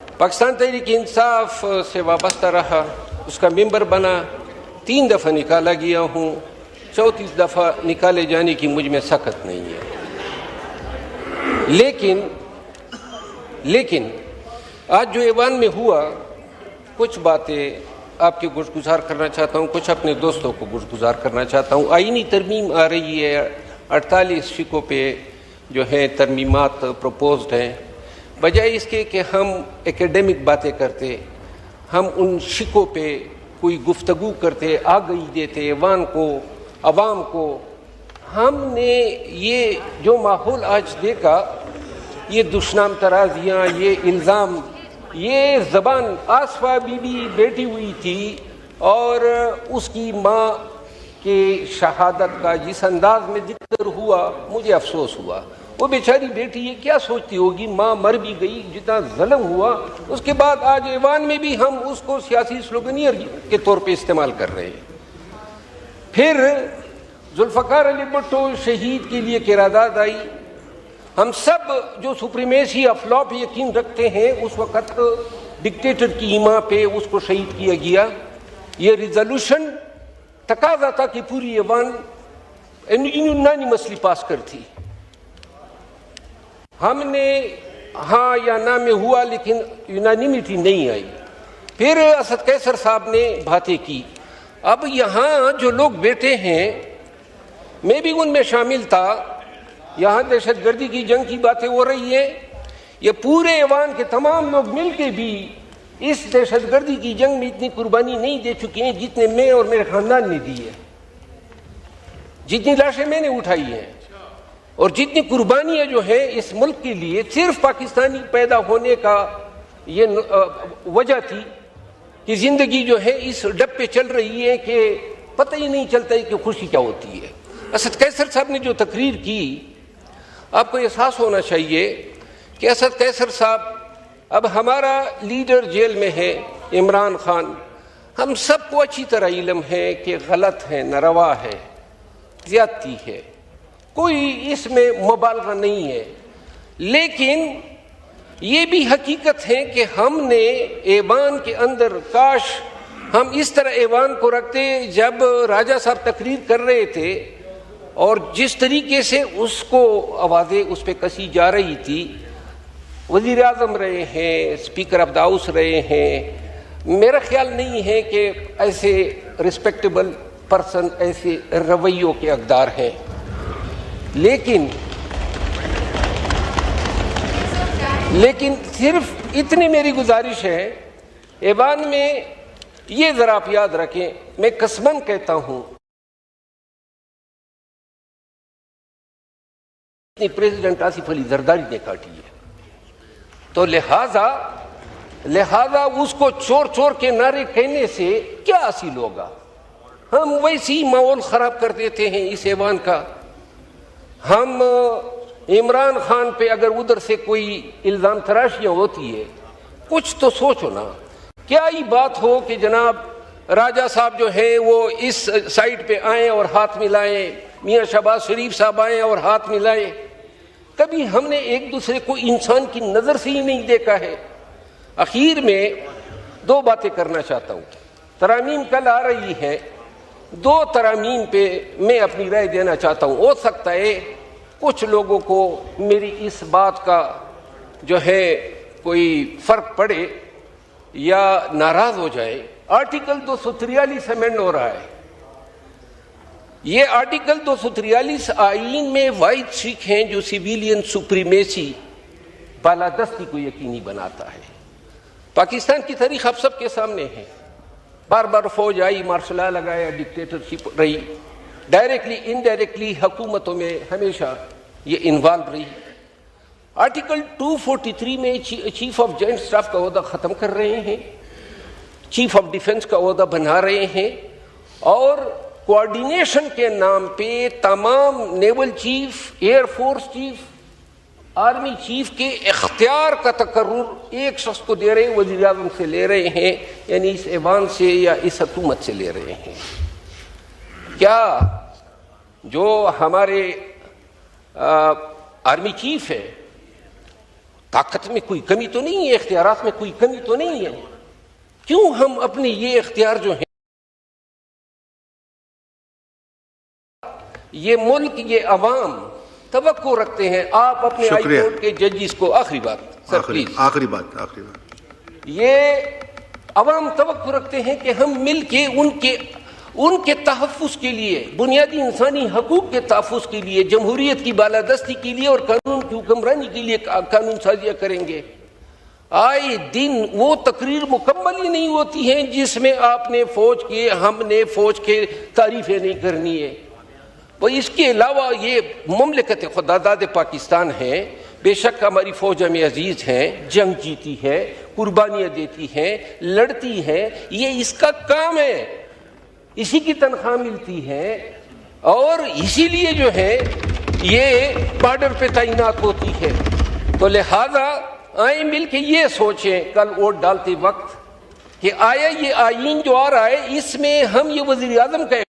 पाकिस्तान तहरीक इंसाफ से वाबस्ता रहा, उसका मेंबर बना, 3 दफ़ा निकाला गया हूँ, 34 दफ़ा निकाले जाने की मुझ में सख्त नहीं है। लेकिन आज जो ऐवान में हुआ, कुछ बातें आपके गुज़गुज़ार करना चाहता हूँ, कुछ अपने दोस्तों को गुज़गुज़ार करना चाहता हूँ। आईनी तरमीम आ रही है, 48 शिकों पे जो है तरमीमात प्रपोज्ड हैं। बजाय इसके कि हम एकेडमिक बातें करते, हम उन शिकों पे कोई गुफ्तगू करते, आगाही देते ऐवान को, अवाम को। हमने ये जो माहौल आज देखा, ये दुश्मन तराजियाँ, ये इल्ज़ाम, ये ज़बान आसफा बीबी बैठी हुई थी और उसकी माँ के शहादत का जिस अंदाज में जिक्र हुआ, मुझे अफसोस हुआ। वो बेचारी बेटी ये क्या सोचती होगी, माँ मर भी गई, जितना ज़ुल्म हुआ, उसके बाद आज ऐवान में भी हम उसको सियासी स्लोगनियर के तौर पे इस्तेमाल कर रहे हैं। फिर जुल्फ़कार अली भुट्टो शहीद के लिए किरादाद आई। हम सब जो सुप्रीमेसी ऑफ लॉ पे यकीन रखते हैं, उस वक़्त डिक्टेटर की ईमा पे उसको शहीद किया गया। ये रिजोल्यूशन तकाजा था कि पूरी ऐवान यूनानिमसली पास कर थी। हमने हाँ या ना में हुआ, लेकिन यूनानिमिटी नहीं आई। फिर असद कैसर साहब ने बातें की। अब यहाँ जो लोग बैठे हैं, मैं भी उनमें शामिल था। यहाँ दहशतगर्दी की जंग की बातें हो रही है। ये पूरे ऐवान के तमाम लोग मिलके भी इस दहशतगर्दी की जंग में इतनी कुर्बानी नहीं दे चुके हैं जितने मैं और मेरे खानदान ने दी है, जितनी लाशें मैंने उठाई हैं और जितनी कुर्बानियाँ जो है इस मुल्क के लिए सिर्फ पाकिस्तानी पैदा होने का ये वजह थी कि ज़िंदगी जो है इस डब पे चल रही है कि पता ही नहीं चलता है कि खुशी क्या होती है। असद कैसर साहब ने जो तकरीर की, आपको एहसास होना चाहिए कि असद कैसर साहब, अब हमारा लीडर जेल में है इमरान खान। हम सबको अच्छी तरह इल्म है कि गलत है, नारवा है, ज़्यादती है, कोई इसमें मुबालगा नहीं है। लेकिन ये भी हकीकत है कि हमने ऐवान के अंदर, काश हम इस तरह ऐवान को रखते, जब राजा साहब तकरीर कर रहे थे और जिस तरीके से उसको आवाज़ें उस पर कसी जा रही थी, वज़ीर आज़म रहे हैं, स्पीकर ऑफ द हाउस रहे हैं, मेरा ख्याल नहीं है कि ऐसे रिस्पेक्टेबल पर्सन ऐसे रवैयों के हकदार हैं। लेकिन सिर्फ इतनी मेरी गुजारिश है, ऐवान में ये ज़रा आप याद रखें, मैं कसमन कहता हूँ, प्रेसिडेंट आसिफ अली जरदारी ने काटी है, तो लिहाजा उसको चोर चोर के नारे कहने से क्या हासिल होगा। हम वैसे ही माहौल ख़राब कर देते हैं इस ऐवान का। हम इमरान खान पे अगर उधर से कोई इल्ज़ाम तराशियाँ होती है, कुछ तो सोचो ना। क्या ही बात हो कि जनाब राजा साहब जो है वो इस साइड पे आए और हाथ मिलाएं, मियाँ शहबाज शरीफ साहब आए और हाथ मिलाएं। कभी हमने एक दूसरे को इंसान की नज़र से ही नहीं देखा है। आखिर में 2 बातें करना चाहता हूँ। तरामीम कल आ रही है, 2 तरामीम पे मैं अपनी राय देना चाहता हूँ। हो सकता है कुछ लोगों को मेरी इस बात का जो है कोई फ़र्क पड़े या नाराज़ हो जाए। आर्टिकल 243 अमेंड हो रहा है। ये आर्टिकल 243 आईन में वाहिद शिक हैं जो सिविलियन सुप्रीमेसी, बालादस्ती को यकीनी बनाता है। पाकिस्तान की तारीख आप सबके सामने है। बार बार फौज आई, मार्शल लॉ लगाया, डिक्टेटरशिप रही, डायरेक्टली इनडायरेक्टली हुकूमतों में हमेशा ये इन्वॉल्व रही। आर्टिकल 243 में चीफ ऑफ जॉइंट स्टाफ का ओहदा ख़त्म कर रहे हैं, चीफ ऑफ डिफेंस का ओहदा बना रहे हैं और कोऑर्डिनेशन के नाम पे तमाम naval chief, air force chief, army chief के इख्तियार का तकर्रुर एक शख्स को दे रहे हैं, वज़ीर आज़म से ले रहे हैं, यानी इस ऐवान से या इस हुकूमत से ले रहे हैं। क्या जो हमारे आर्मी चीफ है ताकत में कोई कमी तो नहीं है, इख्तियारात में कोई कमी तो नहीं है। क्यों हम अपने ये इख्तियार जो है, ये मुल्क, ये अवाम तवक्को रखते हैं। आप अपने हाई कोर्ट के जजेस को, आखिरी बात सर प्लीज, आखिरी बात, ये अवाम तवक्को रखते हैं कि हम मिल के उनके तहफ़्फ़ुज़ के लिए, बुनियादी इंसानी हकूक़ के तहफ़्फ़ुज़ के लिए, जमहूरियत की बालादस्ती के लिए और कानून की हुक्मरानी के लिए कानून साजियाँ करेंगे। आए दिन वो तकरीर मुकम्मल ही नहीं होती हैं जिसमें आपने फ़ौज के, हमने फ़ौज के तारीफ़ें नहीं करनी है। वो इसके अलावा ये मुमलिकत खुदादाद पाकिस्तान है, बेशक हमारी फ़ौज हमें अजीज़ हैं, जंग जीती है, कुर्बानियाँ देती हैं, लड़ती हैं, ये इसका काम है, इसी की तनख्वाह मिलती है और इसीलिए जो है ये बॉर्डर पे तैनात होती है। तो लिहाजा आए मिल के ये सोचें कल वोट डालते वक्त कि आया ये आईन जो आ रहा है इसमें हम ये वज़ीर आज़म का